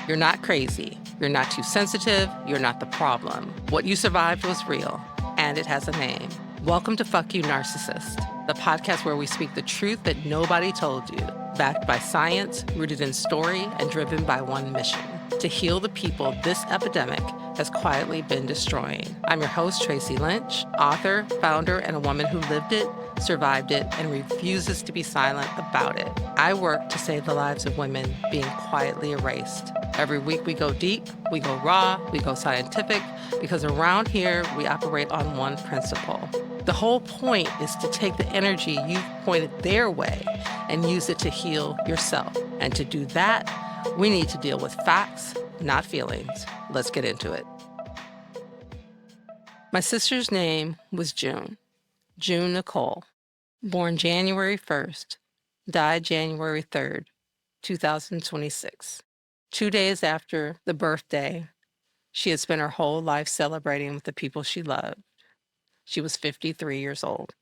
You're not crazy. You're not too sensitive. You're not the problem. What you survived was real, and it has a name. Welcome to Fuck You, Narcissist, the podcast where we speak the truth that nobody told you, backed by science, rooted in story, and driven by one mission: to heal the people this epidemic has quietly been destroying. I'm your host, Tracy Lynch, author, founder, and a woman who lived it, survived it, and refuses to be silent about it. I work to save the lives of women being quietly erased. Every week we go deep, we go raw, we go scientific, because around here we operate on one principle. The whole point is to take the energy you've pointed their way and use it to heal yourself. And to do that, we need to deal with facts, not feelings. Let's get into it. My sister's name was June Nicole, born January 1st, died January 3rd, 2026. 2 days after the birthday, she had spent her whole life celebrating with the people she loved. She was 53 years old.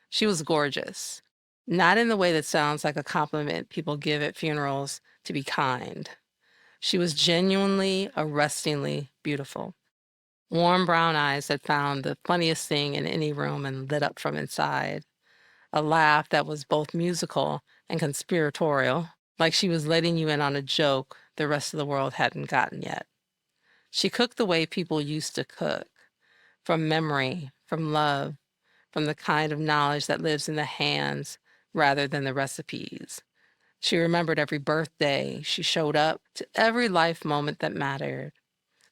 She was gorgeous, not in the way that sounds like a compliment people give at funerals to be kind. She was genuinely, arrestingly beautiful. Warm brown eyes that found the funniest thing in any room and lit up from inside. A laugh that was both musical and conspiratorial, like she was letting you in on a joke the rest of the world hadn't gotten yet. She cooked the way people used to cook, from memory, from love, from the kind of knowledge that lives in the hands rather than the recipes. She remembered every birthday. She showed up to every life moment that mattered.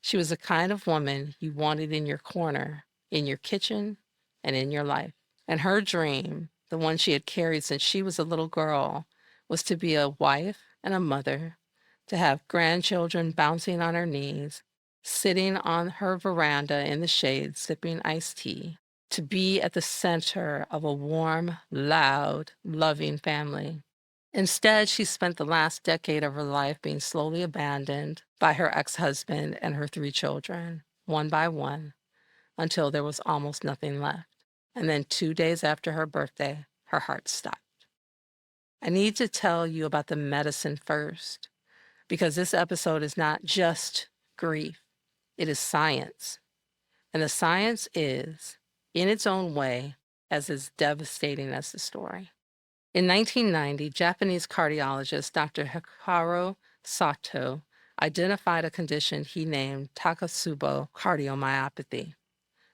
She was the kind of woman you wanted in your corner, in your kitchen, and in your life. And her dream, the one she had carried since she was a little girl, was to be a wife and a mother, to have grandchildren bouncing on her knees, sitting on her veranda in the shade sipping iced tea, to be at the center of a warm, loud, loving family. Instead, she spent the last decade of her life being slowly abandoned by her ex-husband and her 3 children, one by one, until there was almost nothing left. And then 2 days after her birthday, her heart stopped. I need to tell you about the medicine first, because this episode is not just grief. It is science. And the science is, in its own way, as devastating as the story. In 1990, Japanese cardiologist Dr. Hikaru Sato identified a condition he named Takotsubo cardiomyopathy.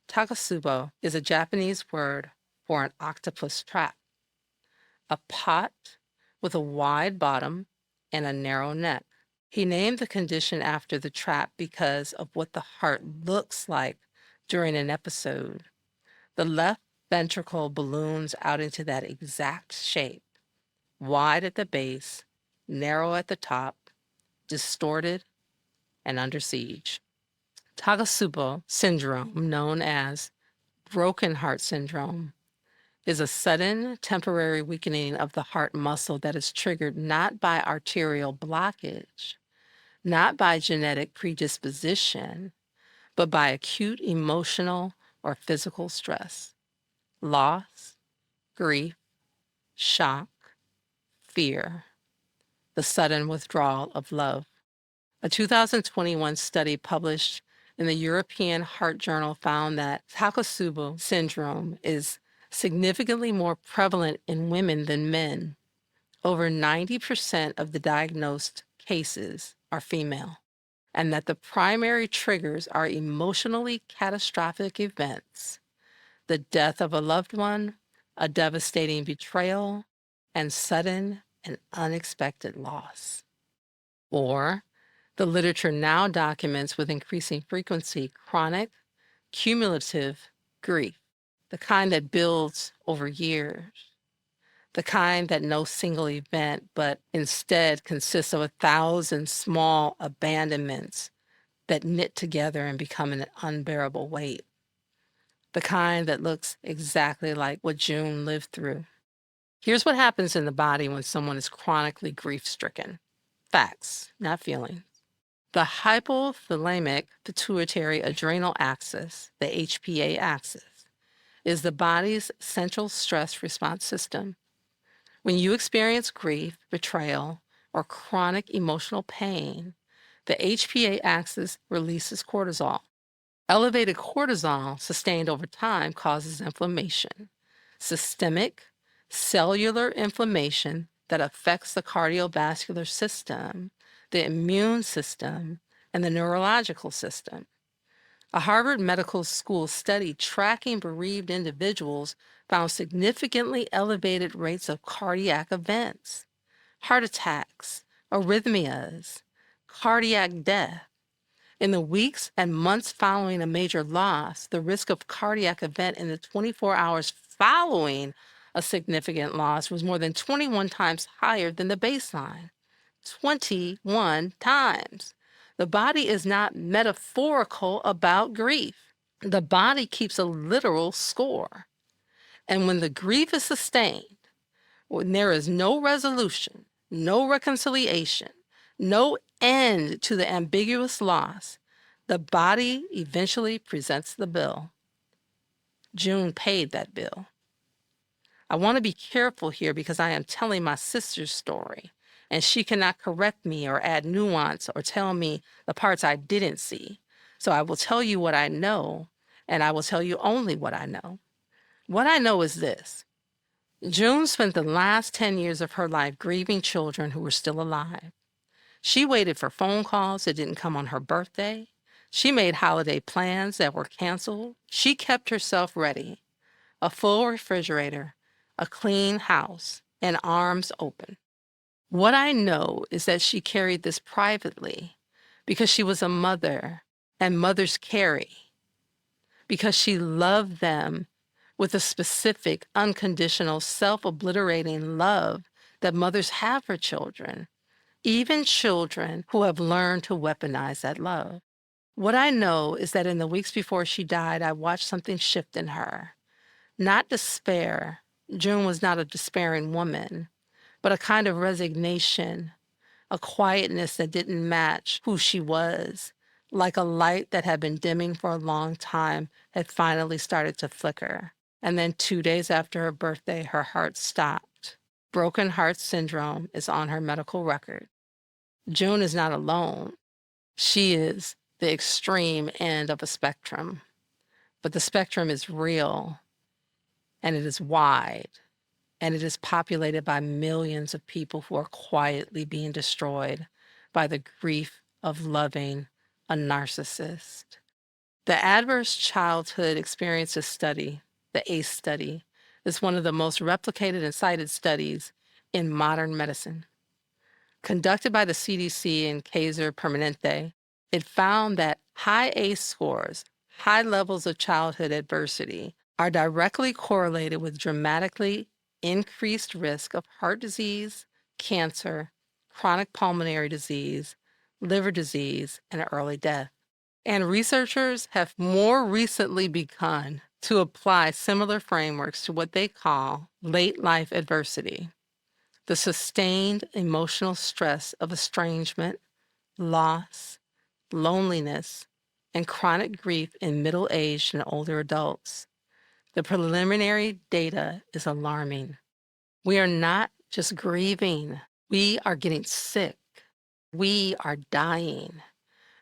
Takotsubo is a Japanese word for an octopus trap, a pot with a wide bottom and a narrow neck. He named the condition after the trap because of what the heart looks like during an episode. The left ventricle balloons out into that exact shape, wide at the base, narrow at the top, distorted, and under siege. Takotsubo syndrome, known as broken heart syndrome, is a sudden temporary weakening of the heart muscle that is triggered not by arterial blockage, not by genetic predisposition, but by acute emotional or physical stress, loss, grief, shock, fear, the sudden withdrawal of love. A 2021 study published in the European Heart Journal found that Takotsubo syndrome is significantly more prevalent in women than men. Over 90% of the diagnosed cases are female, and that the primary triggers are emotionally catastrophic events: the death of a loved one, a devastating betrayal, and sudden and unexpected loss. Or, the literature now documents with increasing frequency chronic, cumulative grief, the kind that builds over years, the kind that no single event, but instead consists of 1,000 small abandonments that knit together and become an unbearable weight, the kind that looks exactly like what June lived through. Here's what happens in the body when someone is chronically grief-stricken. Facts, not feelings. The hypothalamic pituitary adrenal axis, the HPA axis, is the body's central stress response system. When you experience grief, betrayal, or chronic emotional pain, The HPA axis releases cortisol. Elevated cortisol sustained over time causes inflammation, systemic, cellular inflammation that affects the cardiovascular system, the immune system, and the neurological system. A Harvard Medical School study tracking bereaved individuals found significantly elevated rates of cardiac events, heart attacks, arrhythmias, cardiac death. In the weeks and months following a major loss, the risk of cardiac event in the 24 hours following a significant loss was more than 21 times higher than the baseline. 21 times. The body is not metaphorical about grief. The body keeps a literal score. And when the grief is sustained, when there is no resolution, no reconciliation, no end to the ambiguous loss, the body eventually presents the bill. June paid that bill. I want to be careful here because I am telling my sister's story, and she cannot correct me or add nuance or tell me the parts I didn't see. So I will tell you what I know, and I will tell you only what I know. What I know is this. June spent the last 10 years of her life grieving children who were still alive. She waited for phone calls that didn't come on her birthday. She made holiday plans that were canceled. She kept herself ready. A full refrigerator, a clean house, and arms open. What I know is that she carried this privately because she was a mother, and mothers carry, because she loved them with a specific, unconditional, self-obliterating love that mothers have for children, even children who have learned to weaponize that love. What I know is that in the weeks before she died, I watched something shift in her. Not despair. June was not a despairing woman, but a kind of resignation, a quietness that didn't match who she was, like a light that had been dimming for a long time had finally started to flicker. And then 2 days after her birthday, her heart stopped. Broken heart syndrome is on her medical record. June is not alone. She is the extreme end of a spectrum. But the spectrum is real, and it is wide, and it is populated by millions of people who are quietly being destroyed by the grief of loving a narcissist. The Adverse Childhood Experiences Study, the ACE study, is one of the most replicated and cited studies in modern medicine. Conducted by the CDC and Kaiser Permanente, it found that high ACE scores, high levels of childhood adversity, are directly correlated with dramatically increased risk of heart disease, cancer, chronic pulmonary disease, liver disease, and early death. And researchers have more recently begun to apply similar frameworks to what they call late life adversity, the sustained emotional stress of estrangement, loss, loneliness, and chronic grief in middle-aged and older adults. The preliminary data is alarming. We are not just grieving, we are getting sick. We are dying.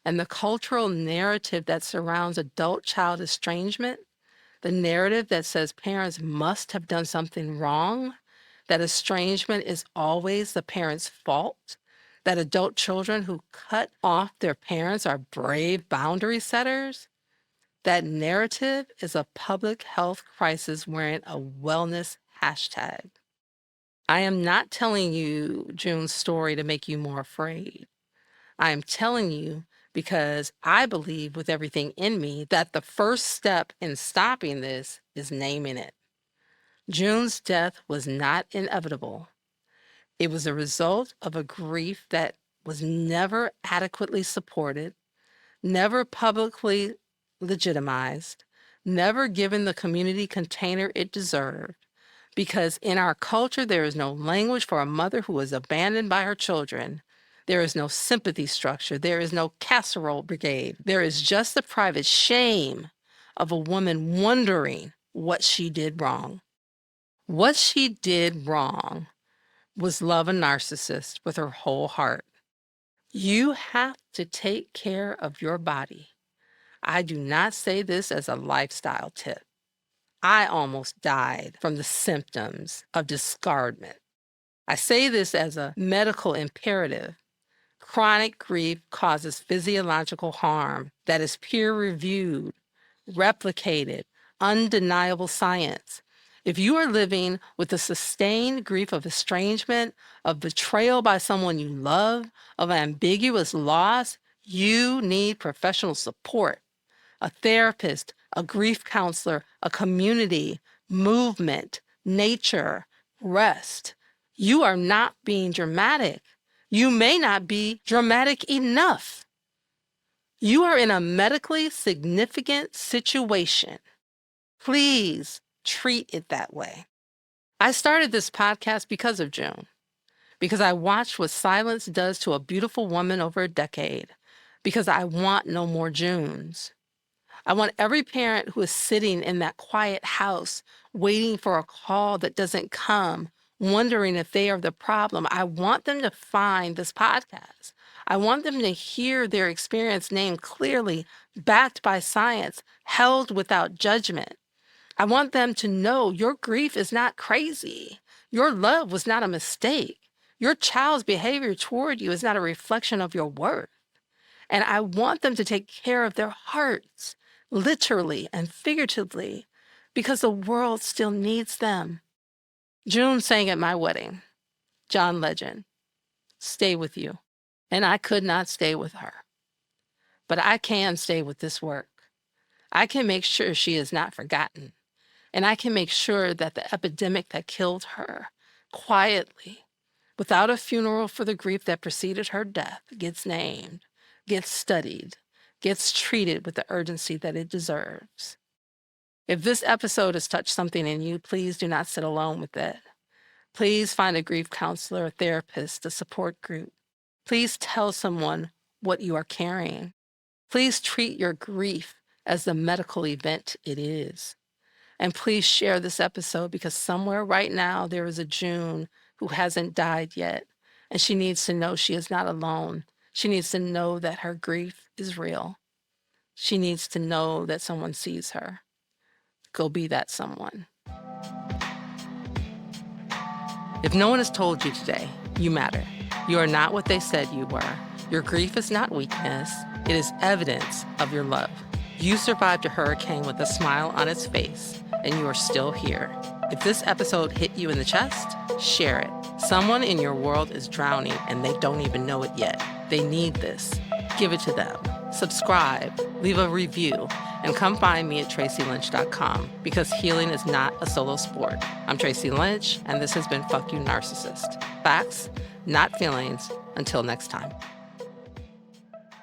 And the cultural narrative that surrounds adult-child estrangement, the narrative that says parents must have done something wrong, that estrangement is always the parent's fault, that adult children who cut off their parents are brave boundary setters, that narrative is a public health crisis wearing a wellness hashtag. I am not telling you June's story to make you more afraid. I am telling you because I believe with everything in me that the first step in stopping this is naming it. June's death was not inevitable. It was a result of a grief that was never adequately supported, never publicly legitimized, never given the community container it deserved. Because in our culture, there is no language for a mother who is abandoned by her children. There is no sympathy structure. There is no casserole brigade. There is just the private shame of a woman wondering what she did wrong. What she did wrong was love a narcissist with her whole heart. You have to take care of your body. I do not say this as a lifestyle tip. I almost died from the symptoms of discardment. I say this as a medical imperative. Chronic grief causes physiological harm that is peer-reviewed, replicated, undeniable science. If you are living with the sustained grief of estrangement, of betrayal by someone you love, of ambiguous loss, you need professional support. A therapist, a grief counselor, a community, movement, nature, rest. You are not being dramatic. You may not be dramatic enough. You are in a medically significant situation. Please treat it that way. I started this podcast because of June, because I watched what silence does to a beautiful woman over a decade, because I want no more Junes. I want every parent who is sitting in that quiet house waiting for a call that doesn't come, wondering if they are the problem. I want them to find this podcast. I want them to hear their experience named clearly, backed by science, held without judgment. I want them to know your grief is not crazy. Your love was not a mistake. Your child's behavior toward you is not a reflection of your worth. And I want them to take care of their hearts, literally and figuratively, because the world still needs them. June sang at my wedding, John Legend, "Stay with you." And I could not stay with her. But I can stay with this work. I can make sure she is not forgotten. And I can make sure that the epidemic that killed her, quietly, without a funeral for the grief that preceded her death, gets named, gets studied, gets treated with the urgency that it deserves. If this episode has touched something in you, please do not sit alone with it. Please find a grief counselor, a therapist, a support group. Please tell someone what you are carrying. Please treat your grief as the medical event it is. And please share this episode, because somewhere right now there is a June who hasn't died yet, and she needs to know she is not alone. She needs to know that her grief is real. She needs to know that someone sees her. Go be that someone. If no one has told you today, you matter. You are not what they said you were. Your grief is not weakness. It is evidence of your love. You survived a hurricane with a smile on its face, and you are still here. If this episode hit you in the chest, share it. Someone in your world is drowning and they don't even know it yet. They need this. Give it to them. Subscribe, leave a review, and come find me at tracylynch.com, because healing is not a solo sport. I'm Tracy Lynch, and this has been Fuck You, Narcissist. Facts, not feelings. Until next time.